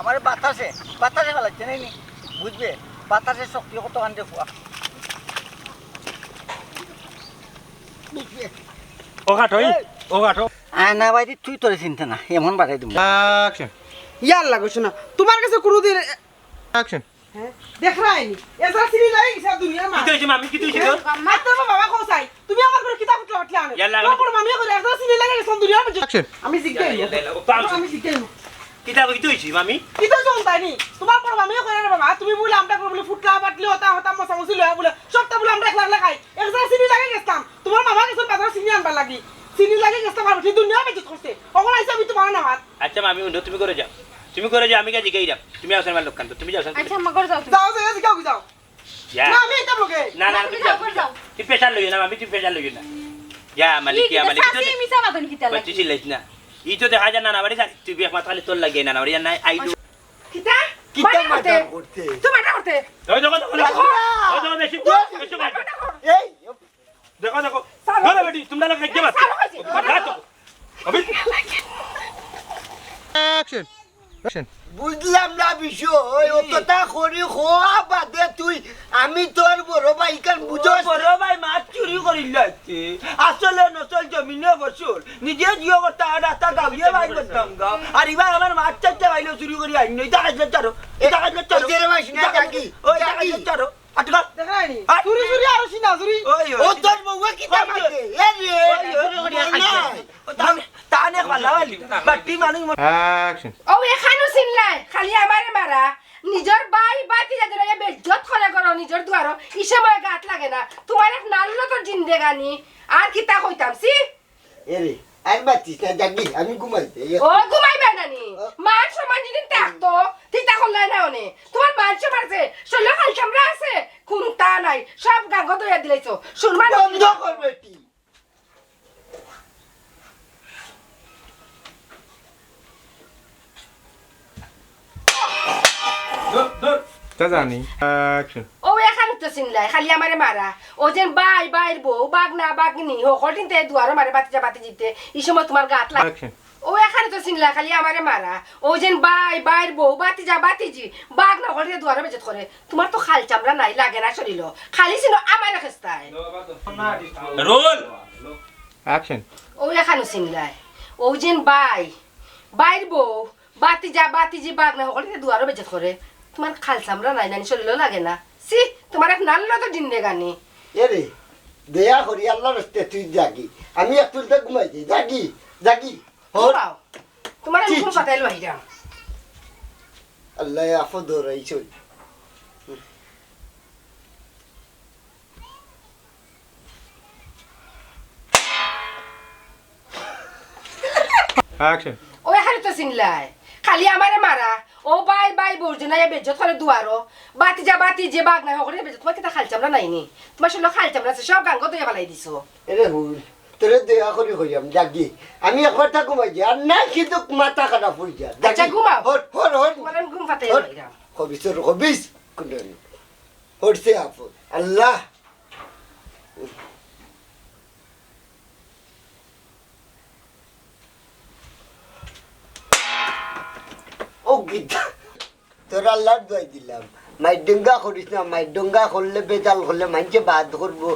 আমার বাতাসে বাতাসে ফেলাচ্ছে নাই নি বুঝবে বাতাসের শক্তি কত কান্দে ফুয়া বুঝবে ও কাঠো না ভাই তুই তোরে চিন্তা না এমন বাড়াই দিব অ্যাকশন ইয়ার লাগছ না তোমার কাছে কোনোদিন অ্যাকশন হ্যাঁ দেখ রাইনি এসা সিরি লাগি সব দুনিয়া মা কি তুইছি মামি কি তুইছি তোর মাত্র বাবা কোসাই তুমি আমার করে কিতাব উঠলা উঠলা আনো ইয়ার লাগা। তোমার মামি করে এসা সিরি লাগি সব দুনিয়া মা অ্যাকশন আমি শিখাই আমি শিখাই কিতা কি তুইছি মামি কিতা শুনতাইনি তোমার পর মামি করে না বাবা তুমি বলে আমরা বলে ফুটলা পাটলি হতা হতা মশা মশি লয়া বলে সবটা বলে আমরা একলা একলা খাই এসা সিরি লাগি গেছতাম তোমার মামা গেছে বাজার সিনি আনবা লাগি সিনি লাগি গেছতাম আর সেই দুনিয়া মে করতে ওগুলো আইসা আমি তোমার না হাত আচ্ছা মামি উঠো তুমি করে যাও আমি কাজে গই যাও তুমি আসেন মার লোকখান তো তুমি যাও আচ্ছা আম্মা করে যাও তুমি যাও যাও যাও যা না আমি এটা লোকে না তুমি যাও তুই পেশাল লইও না মামি তুই পেশাল লইও না যা মালিক মালিক তো সাসি মিছা বাদন কিতা লাগে বচ্চি ছিলাইছ না ই তো দেখা যায় না বাড়ি তুই বিয়ে মাত খালি তোর লাগে না বাড়ি নাই আইডু কিতা কিতা মাথা করতে তুমি এটা করতে ওই দেখো বেশি এই দেখো বলো বেটি তোমরা লোক কে বাত अभी एक्शन एक्शन বুঝলাম না বিষয় অতটা করি খোয়া বাদে তুই আমি তোর বড় ভাই কান বুঝো বড় ভাই মাছ চুরি করিল আসলে নসল জমিনে বসল নিজে জিও করতে রাস্তা গাবিয়ে ভাই করতাম গা আর এবার আমার মাছ চাইতে ভাইলো চুরি করি আইন এটা কাজলে চারো এটা কাজলে চারো ওই যে রে ভাই, শুনে জাগি, ওই জাগি। কাজলে চারো আটকা দেখাইনি চুরি চুরি আর সিনা চুরি ওই ও তোর বউয়া কিতা মারতে এ রে তানে ভালো হলি বাটি মানুষ एक्शन ও এখানো চিনলাই খালি আমারে মারা নিজর বাই বাতি যাতে লাগে বেজ্জত করে করো নিজর দুয়ারো ই সময় গাত লাগে না তোমার এক নাল্লো তোর জিন্দেগানি আর কিতা কইতাম সি এ রে আর বাচ্চিস না জাগি আমি ঘুমাইতে ও ঘুমাইবে নানি মান সমান যদি থাকতো তিতা করলাই না অনে তোমার মান সমান আছে শৈল খাল চামড়া আছে খুনতা নাই সব গাঙ্গ দইয়া দিলাইছো শুনমান বন্ধ কর বেটি जानी एक्शन ও এখানে তো চিনলাই খালি আমারে মারা ও যেন বাই বাইর বউ বাগনা বাগনি হকল তিনতে দুয়ারো মারে বাতি জিতে এই সময় তোমার গাত লাগে एक्शन ও এখানে তো চিনলাই খালি আমারে মারা ও যেন বাই বাইর বউ বাতিজি বাগনা হকল তিনতে দুয়ারো বেজত করে তোমার তো খাল চামড়া নাই লাগে না শরীর খালি চিনো আমারে খেস্তায় रोल एक्शन ও এখানে চিনলাই ও যেন বাইর বউ বাতিজি বাগনা হকল তিনতে দুয়ারো বেজত করে তোমার খাল চামড়া নাই জানি শরীর লাগে না সি তোমার এক নাল্লো তো জিন্দেগানি এ রে দয়া করি আল্লাহর রাস্তে তুই জাগি আমি একটুতে ঘুমাইছি জাগি জাগি হর বাও তোমার জি, মুখ জি। ফাটাইল বাহিরা আল্লাহ আফো ধরাইছ एक्शन ও এখানে তো চিনলাই খালি আমারে মারা ও বাই বর্জনা বেজত করে দুয়ারো বাতি যে বাঘ নাই হকরে বেজত তোমার কিতা খাল চামড়া নাইনি তোমার শুনলো খাল চামড়া আছে সব গাঙ্গ দইয়া ফেলাই দিছো এরে হুল তোরে দয়া করি কইয়াম জাগি আমি একবারটা ঘুমাইছি আর না কিন্তু মাথা খারাপ হয়ে যা আচ্ছা, ঘুমাও। হর হর হর তোমার আমি ঘুম ফাটাইল হর বাহিরা খবিস খবিস কুন্ডন হরছে আপু আল্লাহ ও গীতা তোর আল্লাহর দোয়াই দিলাম মাইডঙ্গা করিস না মাইডঙ্গা করলে বেজাল করলে মানুষে বাদ করবো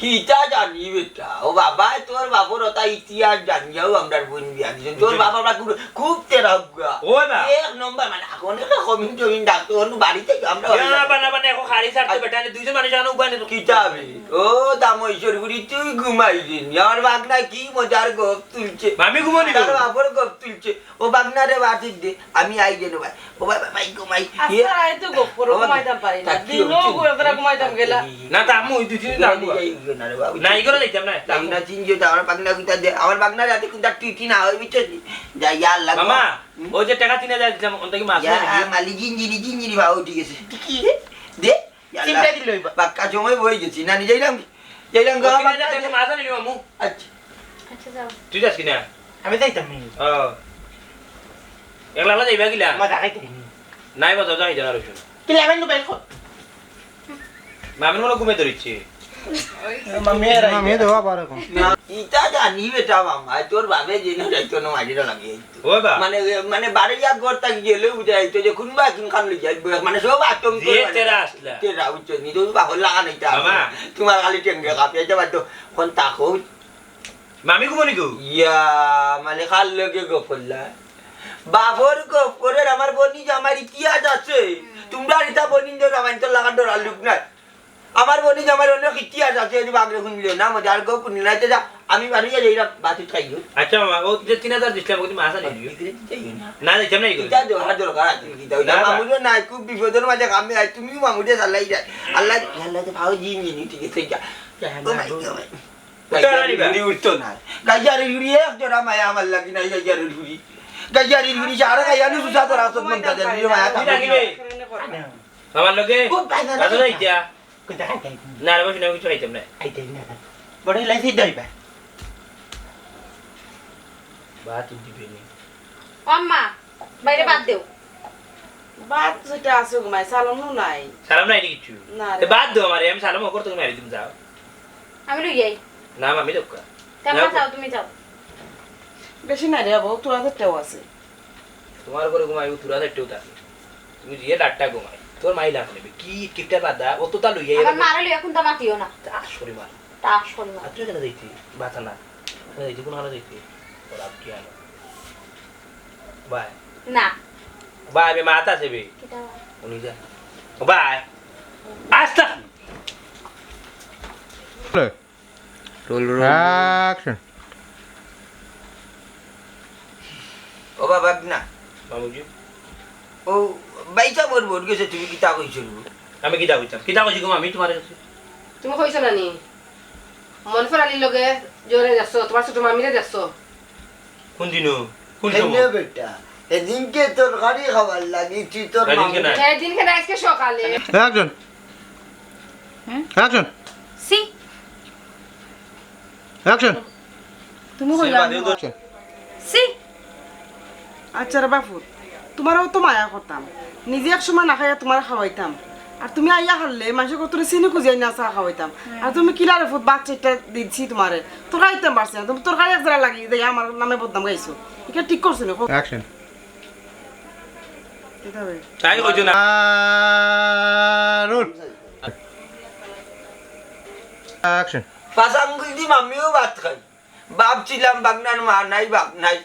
হিতা জানি বেটা ও বাবা তোর বাবার ওটা ইতিহাস জানিও আমরা বোন বিয়া দিছেন তোর বাবা খুব তেরা হুগা ও না। এক নম্বর মানে এখন কমিন জমিন ডাক্তার বাড়িতে আমরা বানা এখন খালি ছাড়তে বেটা নে দুইজন মানুষ জানো উপায় নেই কিতাবে ও দামোশ্বর বুড়ি তুই ঘুমাইছিস আমার বাগনা কি মজার গপ তুলছে মামি ঘুমানি তার বাবার গপ তুলছে ও বাগনারে বাতি দে আমি আই যেন ভাই ও ভাই ভাই ঘুমাই আজকে আইতো গোপ করে ঘুমাইতাম পারি না দিনও গোপ করে ঘুমাইতাম গেলা না তামু দুই তিন তামু না ই করে যাইতাম না বাগনা চিনছে আমার বাগনা কুতা দে আমার বাগনা রাতে কুতা টিটি না হই বিচ্ছে যা ইয়া লাগা মামা ও যে টাকা 3000 দিলাম ওন থেকে মাছ মালি জিঞ্জিরি ভাও ঠিক আছে দে চিন্তা দিল হইবা পাক্কা সময় বই গেছি না যাইলাম গা টাকা মাছ আনিলি মামু আচ্ছা আচ্ছা যাও তুই যাস কিনা আমি যাইতাম ও একলা যাইবা কিলা মা দেখাইতে নাই বাজাও যাই জানা রইছো কি লাগেন নো বাইক মামির মনে ঘুমে ধরিছে আমি দেওয়া পারে কোন ইটা জানি বেটা মামা তোর বাবে জেনে যাইতো না মাঝিরা লাগে ও বা মানে মানে বাড়ি যা ঘর থাকি গেলে বুঝাইতো যে কোনবা কোন খান লই যাই মানে সব আতঙ্ক যে তেরা আসলা তেরা উচ্চ নি তো বাহল লাগা নাই তা মামা। তোমার খালি টেঙ্গে কাপে যাবা তো কোন তাকো মামি ঘুমনি গো ইয়া মানে খাল লগে গফল্লা বাবর গফ করে আমার বনি যে আমার ইতিহাস আছে তোমরা এটা বনি যে আমার তো লাগা ডর আলুক না আমার বনি যে আমার অনেক ইতিহাস আছে যদি বাগরে শুনলে না মজা আর গপ শুনলে না যা আমি বাড়ি যাই বাতি খাইও আচ্ছা মামা ও যে 3000 দিছিলাম ওই মাসা দিও না যাইতাম না এটা দরকার দরকার আছে কি দাও মামুরে না খুব বিপদের মাঝে কামে আই তুমি মামুরে চালাই যায় আল্লাহ আল্লাহ তো ভাও জি নি ঠিক আছে গাইজারি উঠতো না গাইজারি উড়ি এক জোড়া মায়া আমার লাগি না গাইজারি উড়ি গাইজারি উড়ি সারা গাইয়ানি সুসা তো রাসত মন তাদের মায়া কি রাখিবে আমার লগে খুব পাইনা রাত যাইতা কোনটা খাইতে না রে বসে না কিছু খাইতাম না খাইতে না বড় লাইছি দইবা বাত দিবে নি আম্মা বাইরে বাদ দেও বাদ যেটা আছে ঘুমাই সালামও নাই সালাম নাই নি কিছু না তে বাদ দাও আমারে আমি সালাম করতে মারি দিম যাও আমি লই যাই না মামি দক্কা কেমন যাও তুমি যাও বেশি নাই রে বাবু তোরা তো টেও আছে তোমার করে ঘুমাই তুরা দেখতেও থাকে তুমি যে ডাটটা ঘুমাই তোর মাই লাভ নেবে কি কিপটা বাদা ও তো তা লইয়া আমার মারা লই এখন তা মাতিও না সরি মার তা শোন না আর তুই কেন যাইতি বাতা না যাইতি কোন হালা যাইতি তোর আপ কি আনো বাই না বাই বে মাতা সেবে কিটা উনি যা বাই আস্তা অ্যাকশন ও বাবা না মামুজি ও বাইচা মোর বোন গেছে তুমি কিতা কইছো আমি কিতা কইতাম কিতা কইছি গো আমি তোমার কাছে তুমি কইছো না নি মন ফেরালির লগে জোরে যাচ্ছ তোমার ছোট মামিরে যাচ্ছ কোন দিনও কোন হেনে সময় বেটা এদিনকে তরকারি খাবার লাগি তুই তোর সেদিনকে না। হ্যাঁ দিন খেলে আজকে সকালে অ্যাকশন অ্যাকশন সি অ্যাকশন তুমি কইলা অ্যাকশন সি আচ্ছা রে বাপু তোমারও তো মায়া করতাম নিজে এক সময় না খাইয়া তোমার খাওয়াইতাম আর তুমি আইয়া হারলে মানুষের কত চিনি খুঁজে না চা খাওয়াইতাম আর তুমি কিলারে ফুট বাচ্চাটা দিচ্ছি তোমারে তোর খাইতাম পারছি না তুমি তোর খাই এক জায়গা লাগি দেয় আমার নামে বদনাম গাইছো এটা ঠিক করছো না অ্যাকশন তাই কইছো না রোল অ্যাকশন পাশাঙ্গুল দি মামিও ভাত খাই বাপ ছিলাম বাগনার মা নাই বাপ নাই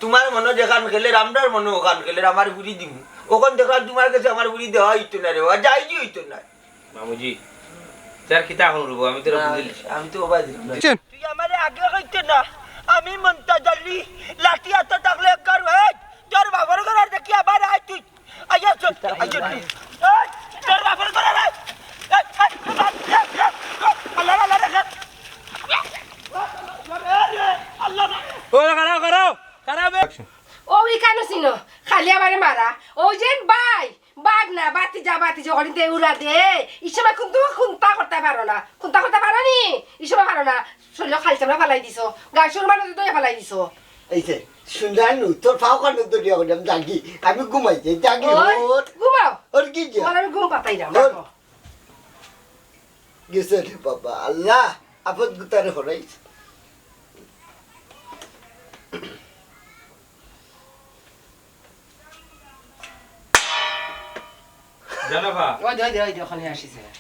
তোমার মনে যেখান খেলে আমরার মনে ওখান খেলে আমার বুড়ি দিমু ওখান দেখার তোমার কাছে আমার বুড়ি দেওয়া হইতো না রে ও যাইজি হইতো না মামুজি তার কিতা এখন রব আমি তোরা বুঝলি আমি তো বাবা দিলাম না। অ্যাকশন তুই আমারে আগে কইতে না আমি মন্তাজালি লাঠি হাতে থাকলে কর হে তোর বাবার ঘর আর দেখি আবার আয় তুই আইয়া চল আইয়া তুই এই, তোর বাবার ঘর আর আয়। এই, আল্লাহ আল্লাহ রে আল্লাহ ও কারাও কারাও কারাবে অ্যাকশন ও ই কেন চিনো খালি আমারে মারা ও যেন বাই বাঘ না বাতি যা হরিতে উড়া দে ইসময় কিন্তু খুন্তা করতে পারো না খুন্তা করতে পারো নি ইসময় পারো না শরীর খালি চামড়া ফালাই দিছো গাছ সুর মানে তো ফালাই দিছো এই যে শুনলাম তোর ফাও কান তো দিয়া কইলাম জাগি আমি ঘুমাইছি জাগি ওই, ওর ঘুমাও ওর কি যা তোমার আমি ঘুম পাতাই দাও ওর। গেছে রে বাবা আল্লাহ আপদ গুতারে হরাইছে জানাবা ওই ওই ওখানে আসিছে